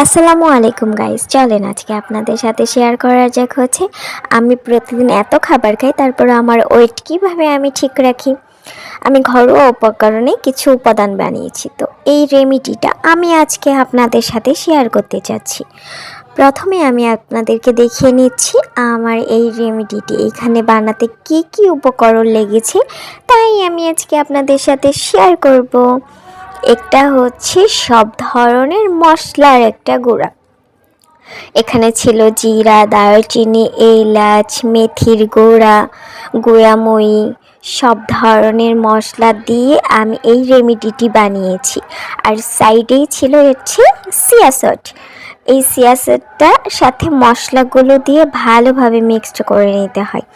আসসালামু আলাইকুম গাইস, চলেন আজকে আপনাদের সাথে শেয়ার করা যাক আমি প্রতিদিন এত খাবার খাই, তারপর আমার ওয়েট কিভাবে আমি ঠিক রাখি। আমি ঘরোয়া উপকরণে কিছু উপাদান বানিয়েছি, তো এই রেমিডিটা আমি আজকে আপনাদের সাথে শেয়ার করতে চাচ্ছি। প্রথমে আমি আপনাদেরকে দেখিয়ে নিচ্ছি আমার এই রেমিডিটি এখানে বানাতে কি কি উপকরণ লেগেছে, তাই আমি আজকে আপনাদের সাথে শেয়ার করব। একটা হচ্ছে সব ধরনের মশলার একটা গুঁড়া, এখানে ছিল জিরা, দারচিনি, এলাচ, মেথির গুঁড়া, গুঁড়াময়ী, সব ধরনের মশলা দিয়ে আমি এই রেমিডিটি বানিয়েছি। আর সাইডেই ছিল হচ্ছে সিয়াসট। এই সিয়াসটটার সাথে মশলাগুলো দিয়ে ভালোভাবে মিক্সড করে নিতে হয়।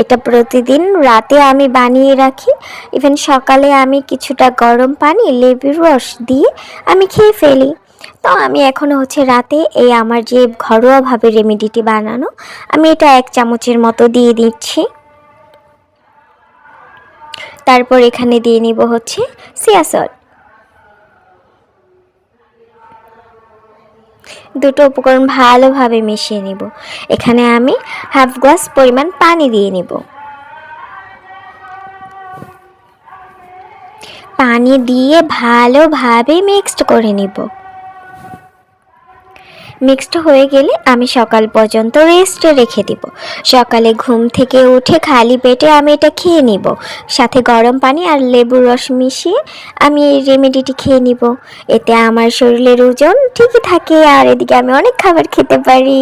এটা প্রতিদিন রাতে আমি বানিয়ে রাখি, ইভেন সকালে আমি কিছুটা গরম পানি লেবুর রস দিয়ে আমি খেয়ে ফেলি। তো আমি এখন রাতে এই আমার যে ঘরোয়াভাবে রেমেডিটি বানানো, আমি এটা 1 চামচের মতো দিয়ে দিচ্ছি। তারপর এখানে দিয়ে নিব সিয়া সল্ট। দুটো উপকরণ ভালোভাবে মিশিয়ে নিব। এখানে আমি হাফ গ্লাস পরিমাণ পানি দিয়ে নিব। পানি দিয়ে ভালোভাবে মিক্সড করে নিব। মিক্সড হয়ে গেলে আমি সকাল পর্যন্ত রেস্টে রেখে দিব। সকালে ঘুম থেকে উঠে খালি পেটে আমি এটা খেয়ে নিব। সাথে গরম পানি আর লেবুর রস মিশিয়ে আমি এই রেমেডিটি খেয়ে নিব। এতে আমার শরীরের ওজন ঠিকই থাকে, আর এদিকে আমি অনেক খাবার খেতে পারি।